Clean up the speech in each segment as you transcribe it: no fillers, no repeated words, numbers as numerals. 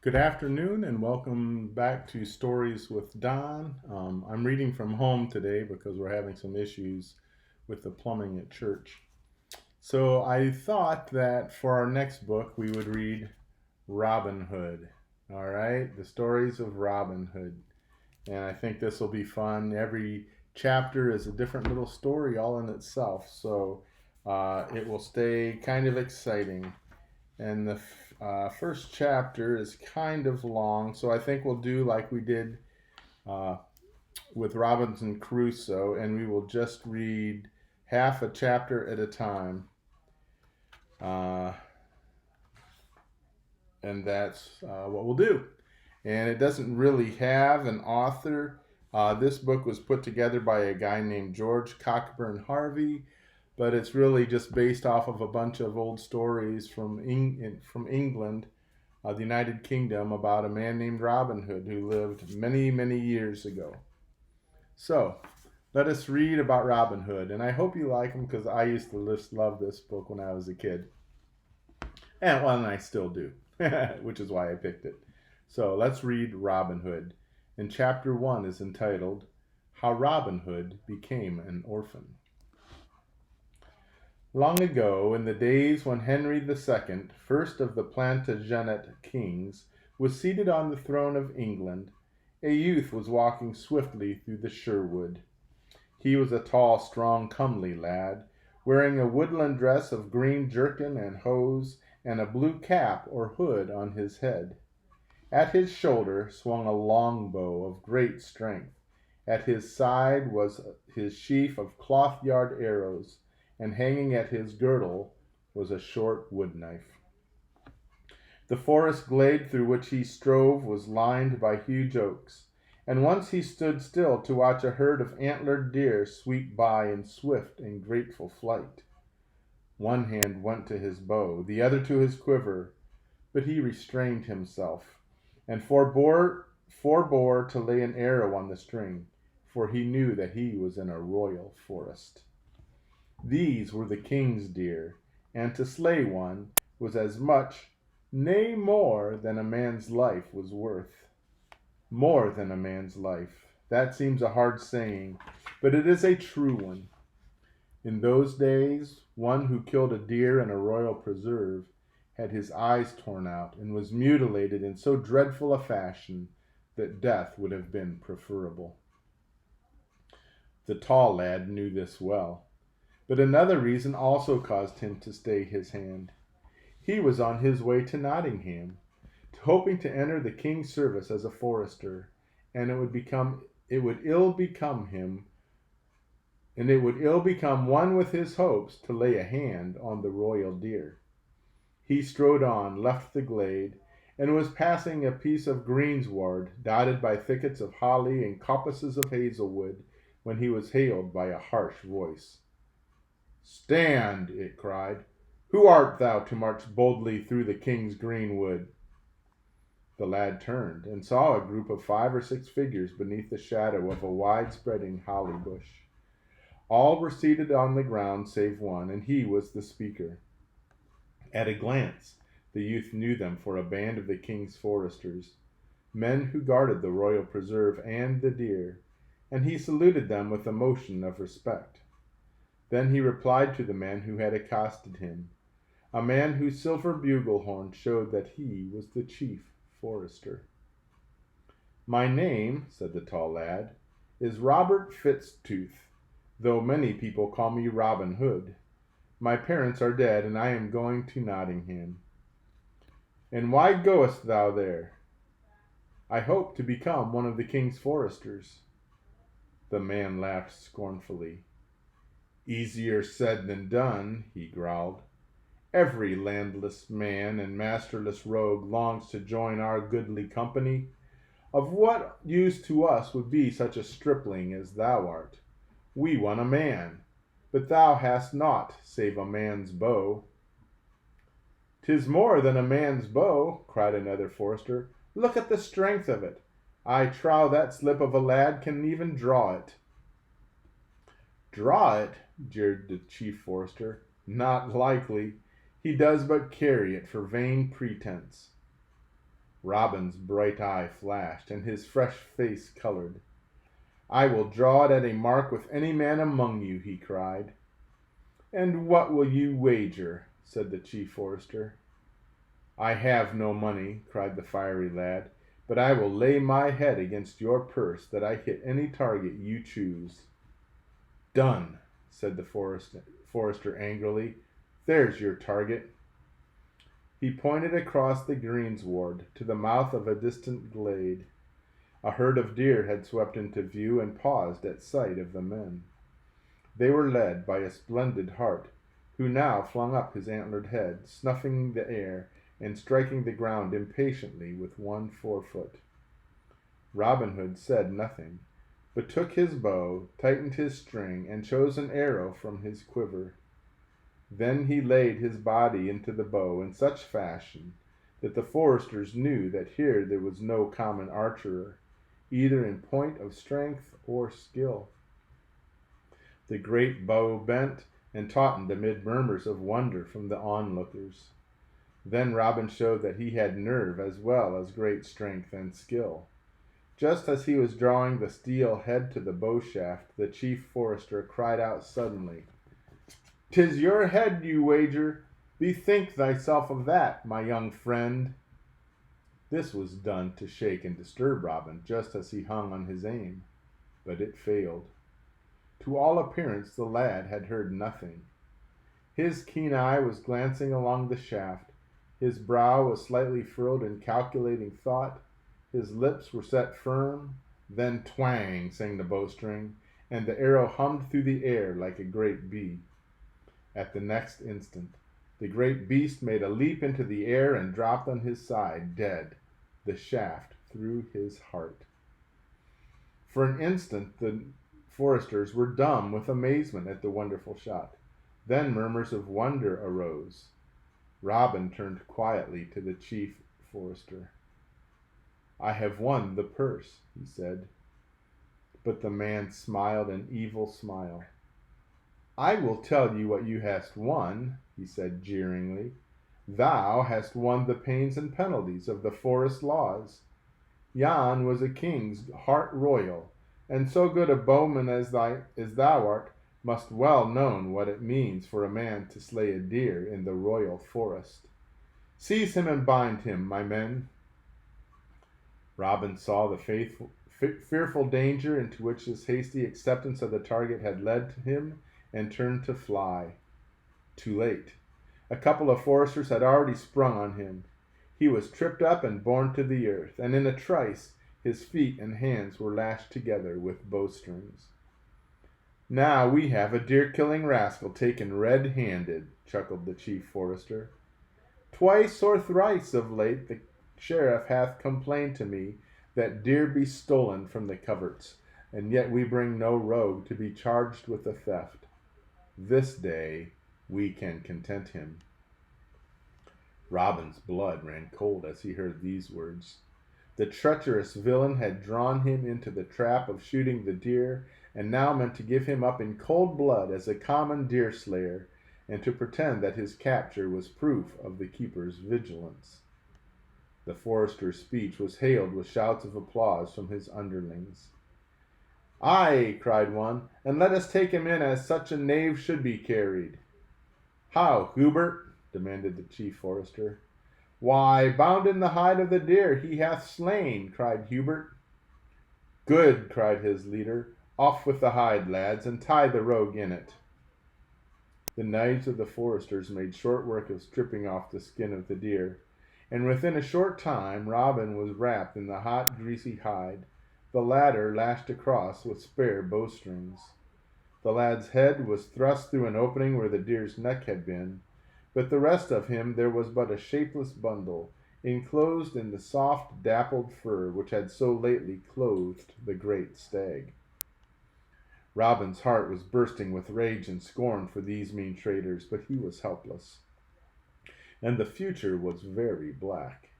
Good afternoon and welcome back to Stories with Don. I'm reading from home today because we're having some issues with the plumbing at church. So I thought that for our next book we would read Robin Hood. All right, the stories of Robin Hood. And I think this will be fun. Every chapter is a different little story all in itself. So it will stay kind of exciting. And the first chapter is kind of long, so I think we'll do like we did uh, with Robinson Crusoe, and we will just read half a chapter at a time. Uh, and that's what we'll do. And it doesn't really have an author. This book was put together by a guy named George Cockburn Harvey, but it's really just based off of a bunch of old stories from England, the United Kingdom, about a man named Robin Hood who lived many, many years ago. So, let us read about Robin Hood, and I hope you like him because I used to just love this book when I was a kid, and I still do, which is why I picked it. So let's read Robin Hood, and chapter 1 is entitled How Robin Hood Became an Orphan. Long ago, in the days when Henry II, first of the Plantagenet kings, was seated on the throne of England, a youth was walking swiftly through the Sherwood. He was a tall, strong, comely lad, wearing a woodland dress of green jerkin and hose, and a blue cap or hood on his head. At his shoulder swung a longbow of great strength. At his side was his sheaf of cloth-yard arrows, and hanging at his girdle was a short wood knife. The forest glade through which he strove was lined by huge oaks, and once he stood still to watch a herd of antlered deer sweep by in swift and grateful flight. One hand went to his bow, the other to his quiver, but he restrained himself, and forbore to lay an arrow on the string, for he knew that he was in a royal forest. These were the king's deer, and to slay one was as much, nay more, than a man's life was worth. More than a man's life. That seems a hard saying, but it is a true one. In those days, one who killed a deer in a royal preserve had his eyes torn out and was mutilated in so dreadful a fashion that death would have been preferable. The tall lad knew this well, but another reason also caused him to stay his hand. He was on his way to Nottingham, hoping to enter the king's service as a forester, and it would ill become one with his hopes to lay a hand on the royal deer. He strode on, left the glade, and was passing a piece of greensward dotted by thickets of holly and coppices of hazelwood when he was hailed by a harsh voice. "Stand!" it cried. "Who art thou to march boldly through the king's greenwood?" The lad turned and saw a group of 5 or 6 figures beneath the shadow of a wide-spreading holly bush. All were seated on the ground save one, and he was the speaker. At a glance, the youth knew them for a band of the king's foresters, men who guarded the royal preserve and the deer, and he saluted them with a motion of respect. Then he replied to the man who had accosted him, a man whose silver bugle horn showed that he was the chief forester. "My name," said the tall lad, "is Robert Fitztooth, though many people call me Robin Hood. My parents are dead, and I am going to Nottingham." "And why goest thou there?" "I hope to become one of the king's foresters." The man laughed scornfully. "Easier said than done," he growled. "Every landless man and masterless rogue longs to join our goodly company. Of what use to us would be such a stripling as thou art? We want a man, but thou hast naught save a man's bow." "'Tis more than a man's bow," cried another forester. "Look at the strength of it. I trow that slip of a lad can even draw it." "Draw it?" jeered the chief forester. "Not likely. He does but carry it for vain pretense." Robin's bright eye flashed, and his fresh face colored. "I will draw it at a mark with any man among you," he cried. "And what will you wager?" said the chief forester. "I have no money," cried the fiery lad, "but I will lay my head against your purse that I hit any target you choose." "Done," said the forester angrily. "There's your target." He pointed across the greensward to the mouth of a distant glade. A herd of deer had swept into view and paused at sight of the men. They were led by a splendid hart, who now flung up his antlered head, snuffing the air and striking the ground impatiently with one forefoot. Robin Hood said nothing, but took his bow, tightened his string, and chose an arrow from his quiver. Then he laid his body into the bow in such fashion that the foresters knew that here there was no common archer, either in point of strength or skill. The great bow bent and tautened amid murmurs of wonder from the onlookers. Then Robin showed that he had nerve as well as great strength and skill. Just as he was drawing the steel head to the bow shaft, the chief forester cried out suddenly, "'Tis your head you wager. Bethink thyself of that, my young friend." This was done to shake and disturb Robin just as he hung on his aim, but it failed. To all appearance the lad had heard nothing. His keen eye was glancing along the shaft, his brow was slightly furrowed in calculating thought, his lips were set firm. Then twang sang the bowstring, and the arrow hummed through the air like a great bee. At the next instant, the great beast made a leap into the air and dropped on his side, dead, the shaft through his heart. For an instant the foresters were dumb with amazement at the wonderful shot. Then murmurs of wonder arose. Robin turned quietly to the chief forester. "I have won the purse," he said. But the man smiled an evil smile. "I will tell you what you hast won," he said jeeringly. "Thou hast won the pains and penalties of the forest laws. Yon was a king's hart royal, and so good a bowman as thou art must well know what it means for a man to slay a deer in the royal forest. Seize him and bind him, my men." Robin saw the fearful danger into which his hasty acceptance of the target had led him, and turned to fly. Too late. A couple of foresters had already sprung on him. He was tripped up and borne to the earth, and in a trice his feet and hands were lashed together with bowstrings. "Now we have a deer-killing rascal taken red-handed," chuckled the chief forester. "Twice or thrice of late the sheriff hath complained to me that deer be stolen from the coverts, and yet we bring no rogue to be charged with the theft. This day we can content him." Robin's blood ran cold as he heard these words. The treacherous villain had drawn him into the trap of shooting the deer, and now meant to give him up in cold blood as a common deer slayer, and to pretend that his capture was proof of the keeper's vigilance. The forester's speech was hailed with shouts of applause from his underlings. "Aye," cried one, "and let us take him in as such a knave should be carried." "How, Hubert?" demanded the chief forester. "Why, bound in the hide of the deer he hath slain," cried Hubert. "Good," cried his leader. "Off with the hide, lads, and tie the rogue in it." The knives of the foresters made short work of stripping off the skin of the deer, and within a short time Robin was wrapped in the hot, greasy hide, the latter lashed across with spare bowstrings. The lad's head was thrust through an opening where the deer's neck had been, but the rest of him there was but a shapeless bundle, enclosed in the soft, dappled fur which had so lately clothed the great stag. Robin's heart was bursting with rage and scorn for these mean traitors, but he was helpless, and the future was very black.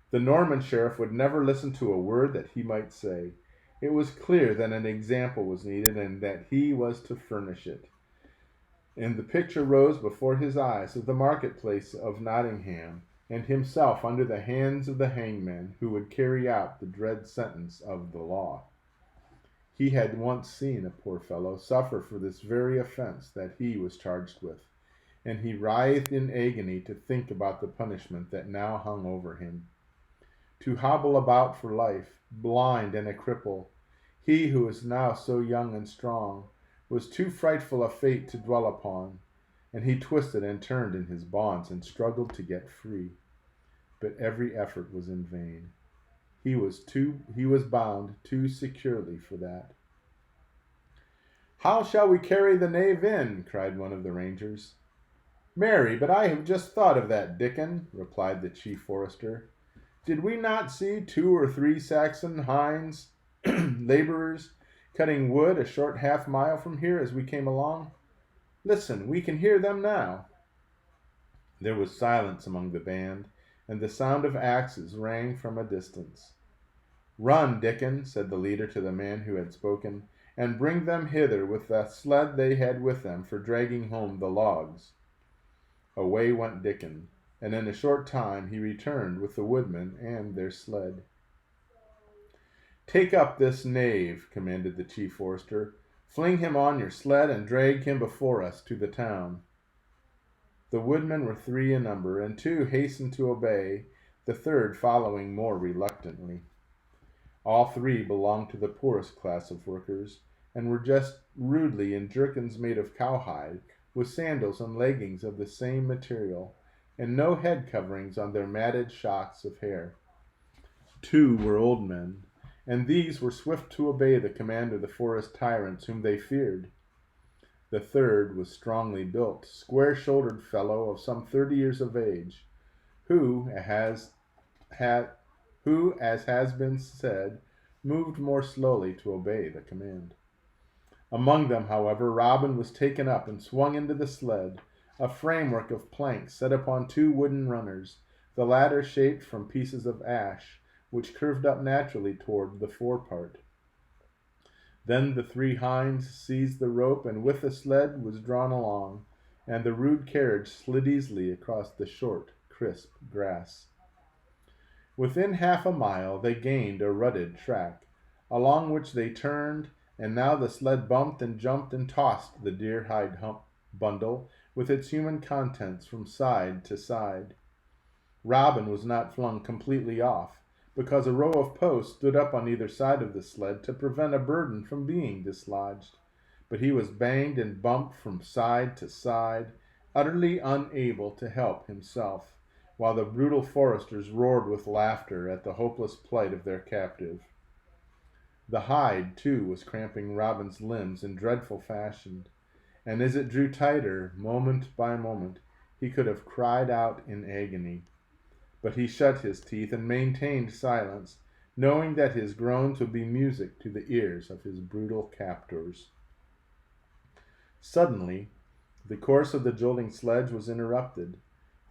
The Norman sheriff would never listen to a word that he might say. It was clear that an example was needed, and that he was to furnish it. And the picture rose before his eyes of the marketplace of Nottingham, and himself under the hands of the hangman who would carry out the dread sentence of the law. He had once seen a poor fellow suffer for this very offense that he was charged with, and he writhed in agony to think about the punishment that now hung over him. To hobble about for life, blind and a cripple, he who was now so young and strong, was too frightful a fate to dwell upon, and he twisted and turned in his bonds and struggled to get free. But every effort was in vain. He was bound too securely for that. "How shall we carry the knave in?" cried one of the rangers. "Marry, but I have just thought of that, Dickon," replied the chief forester. "Did we not see 2 or 3 Saxon hinds, laborers, cutting wood a short half-mile from here as we came along? Listen, we can hear them now." There was silence among the band, and the sound of axes rang from a distance. "Run, Dickon," said the leader to the man who had spoken, "and bring them hither with the sled they had with them for dragging home the logs." Away went Dickon, and in a short time he returned with the woodmen and their sled. "Take up this knave," commanded the chief forester. "Fling him on your sled and drag him before us to the town." The woodmen were 3 in number, and 2 hastened to obey, the 3rd following more reluctantly. All 3 belonged to the poorest class of workers, and were dressed rudely in jerkins made of cowhide, with sandals and leggings of the same material, and no head coverings on their matted shocks of hair. 2 were old men, and these were swift to obey the command of the forest tyrants whom they feared. The 3rd was strongly built, square-shouldered fellow of some 30 years of age, who, as has been said, moved more slowly to obey the command. Among them, however, Robin was taken up and swung into the sled, a framework of planks set upon 2 wooden runners, the latter shaped from pieces of ash, which curved up naturally toward the forepart. Then the 3 hinds seized the rope, and with the sled was drawn along, and the rude carriage slid easily across the short, crisp grass. Within half a mile they gained a rutted track, along which they turned, and now the sled bumped and jumped and tossed the deer-hide bundle with its human contents from side to side. Robin was not flung completely off, because a row of posts stood up on either side of the sled to prevent a burden from being dislodged, but he was banged and bumped from side to side, utterly unable to help himself, while the brutal foresters roared with laughter at the hopeless plight of their captive. The hide, too, was cramping Robin's limbs in dreadful fashion, and as it drew tighter, moment by moment, he could have cried out in agony. But he shut his teeth and maintained silence, knowing that his groans would be music to the ears of his brutal captors. Suddenly, the course of the jolting sledge was interrupted.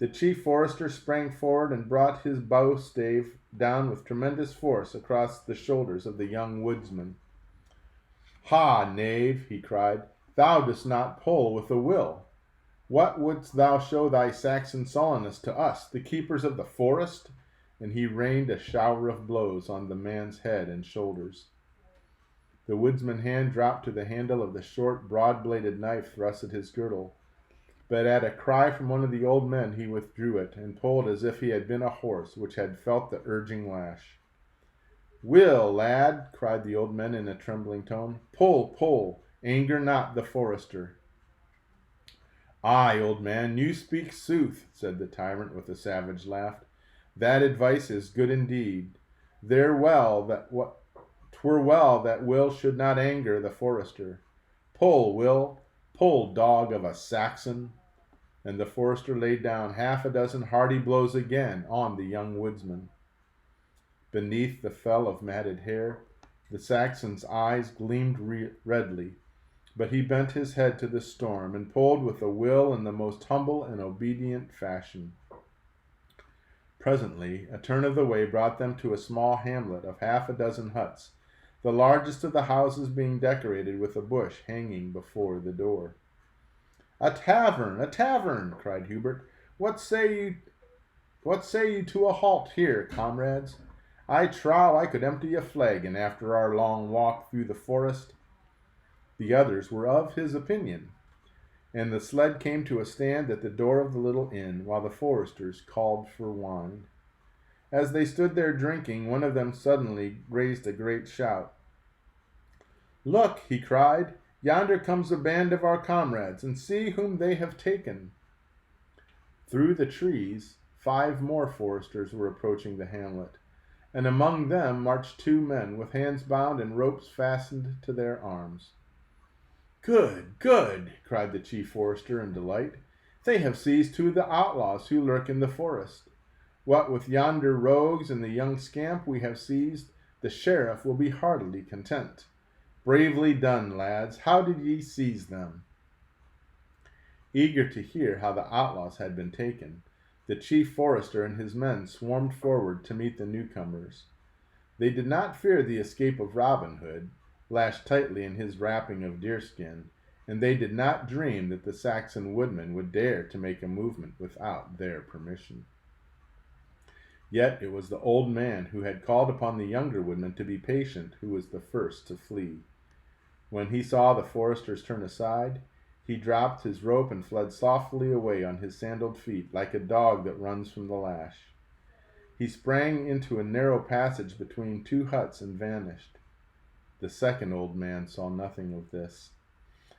The chief forester sprang forward and brought his bow stave down with tremendous force across the shoulders of the young woodsman. "Ha, knave!" he cried, "thou dost not pull with a will. What wouldst thou show thy Saxon sullenness to us, the keepers of the forest?" And he rained a shower of blows on the man's head and shoulders. The woodsman's hand dropped to the handle of the short, broad-bladed knife thrust at his girdle, but at a cry from one of the old men he withdrew it, and pulled as if he had been a horse which had felt the urging lash. "Will, lad," cried the old man in a trembling tone, "pull, pull, anger not the forester." "Aye, old man, you speak sooth," said the tyrant with a savage laugh. "That advice is good indeed. Twere well that Will should not anger the forester. Pull, Will, pull, dog of a Saxon." And the forester laid down 6 hearty blows again on the young woodsman. Beneath the fell of matted hair, the Saxon's eyes gleamed redly, but he bent his head to the storm and pulled with a will in the most humble and obedient fashion. Presently, a turn of the way brought them to a small hamlet of 6 huts, the largest of the houses being decorated with a bush hanging before the door. "A tavern! A tavern!" cried Hubert. "What say you What say you to a halt here, comrades? I trow I could empty a flagon after our long walk through the forest." The others were of his opinion, and the sled came to a stand at the door of the little inn, while the foresters called for wine. As they stood there drinking, one of them suddenly raised a great shout. "Look," he cried, "yonder comes a band of our comrades, and see whom they have taken." Through the trees, 5 more foresters were approaching the hamlet, and among them marched 2 men with hands bound and ropes fastened to their arms. "Good, good!" cried the chief forester in delight. "They have seized 2 of the outlaws who lurk in the forest. What with yonder rogues and the young scamp we have seized, the sheriff will be heartily content. Bravely done, lads. How did ye seize them?" Eager to hear how the outlaws had been taken, the chief forester and his men swarmed forward to meet the newcomers. They did not fear the escape of Robin Hood, lashed tightly in his wrapping of deerskin, and they did not dream that the Saxon woodmen would dare to make a movement without their permission. Yet it was the old man who had called upon the younger woodman to be patient who was the first to flee. When he saw the foresters turn aside, he dropped his rope and fled softly away on his sandaled feet, like a dog that runs from the lash. He sprang into a narrow passage between 2 huts and vanished. The second old man saw nothing of this.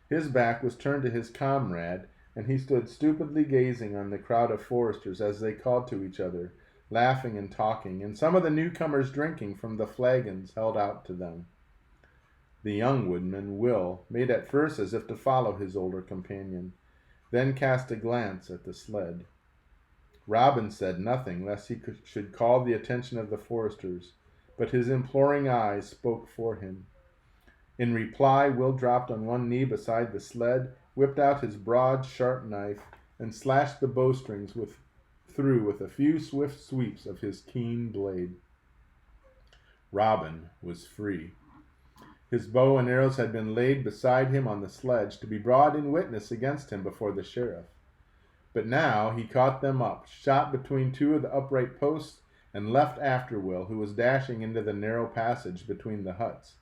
His back was turned to his comrade, and he stood stupidly gazing on the crowd of foresters as they called to each other, laughing and talking, and some of the newcomers drinking from the flagons held out to them. The young woodman, Will, made at first as if to follow his older companion, then cast a glance at the sled. Robin said nothing lest he should call the attention of the foresters, but his imploring eyes spoke for him. In reply, Will dropped on one knee beside the sled, whipped out his broad, sharp knife, and slashed the bowstrings through with a few swift sweeps of his keen blade. Robin was free. His bow and arrows had been laid beside him on the sledge to be brought in witness against him before the sheriff. But now he caught them up, shot between 2 of the upright posts, and left after Will, who was dashing into the narrow passage between the huts.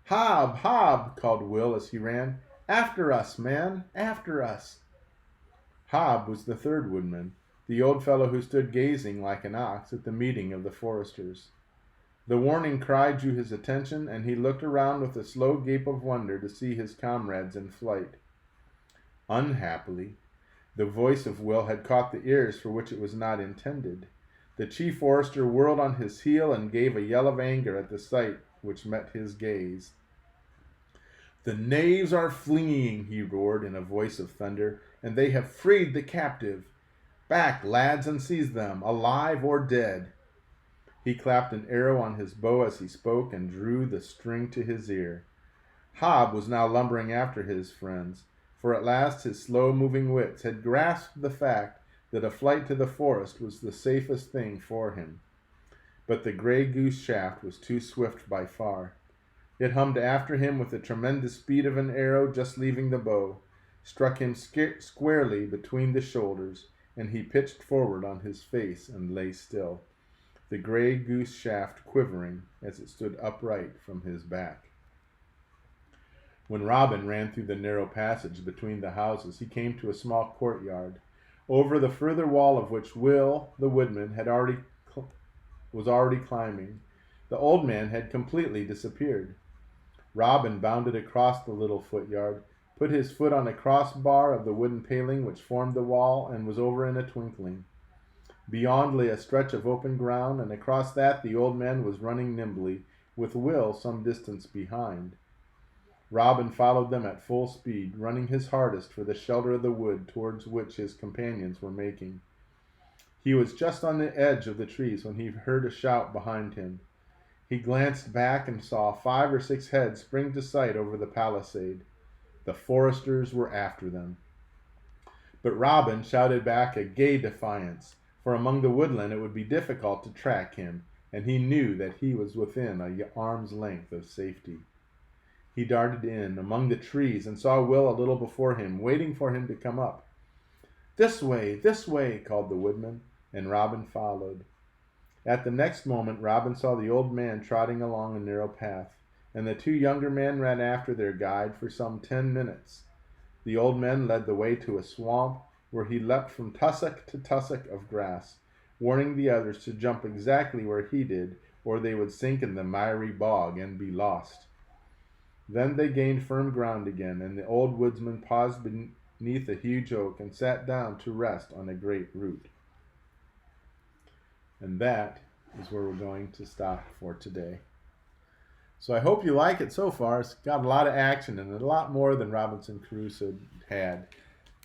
"Hob, Hob!" called Will as he ran. "After us, man, after us!" Hob was the third woodman, the old fellow who stood gazing like an ox at the meeting of the foresters. The warning cry drew his attention, and he looked around with a slow gape of wonder to see his comrades in flight. Unhappily, the voice of Will had caught the ears for which it was not intended. The chief forester whirled on his heel and gave a yell of anger at the sight which met his gaze. "The knaves are fleeing," he roared in a voice of thunder, "and they have freed the captive. Back, lads, and seize them, alive or dead." He clapped an arrow on his bow as he spoke and drew the string to his ear. Hob was now lumbering after his friends, for at last his slow-moving wits had grasped the fact that a flight to the forest was the safest thing for him. But the gray goose shaft was too swift by far. It hummed after him with the tremendous speed of an arrow just leaving the bow, struck him squarely between the shoulders, and he pitched forward on his face and lay still, the gray goose shaft quivering as it stood upright from his back. When Robin ran through the narrow passage between the houses, he came to a small courtyard, over the further wall of which Will, the woodman, was already climbing. The old man had completely disappeared. Robin bounded across the little footyard, put his foot on a crossbar of the wooden paling which formed the wall, and was over in a twinkling. Beyond lay a stretch of open ground, and across that the old man was running nimbly, with Will some distance behind. Robin followed them at full speed, running his hardest for the shelter of the wood towards which his companions were making. He was just on the edge of the trees when he heard a shout behind him. He glanced back and saw 5 or 6 heads spring to sight over the palisade. The foresters were after them. But Robin shouted back a gay defiance, for among the woodland it would be difficult to track him, and he knew that he was within an arm's length of safety. He darted in among the trees and saw Will a little before him, waiting for him to come up. This way," called the woodman. and Robin followed. At the next moment Robin saw the old man trotting along a narrow path, and the two younger men ran after their guide for some 10 minutes. The old man led the way to a swamp, where he leapt from tussock to tussock of grass, warning the others to jump exactly where he did, or they would sink in the miry bog and be lost. Then they gained firm ground again, and the old woodsman paused beneath a huge oak and sat down to rest on a great root. And that is where we're going to stop for today. So I hope you like it so far. It's got a lot of action and a lot more than Robinson Crusoe had.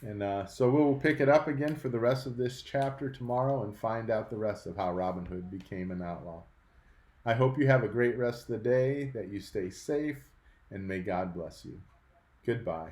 And so we'll pick it up again for the rest of this chapter tomorrow and find out the rest of how Robin Hood became an outlaw. I hope you have a great rest of the day, that you stay safe, and may God bless you. Goodbye.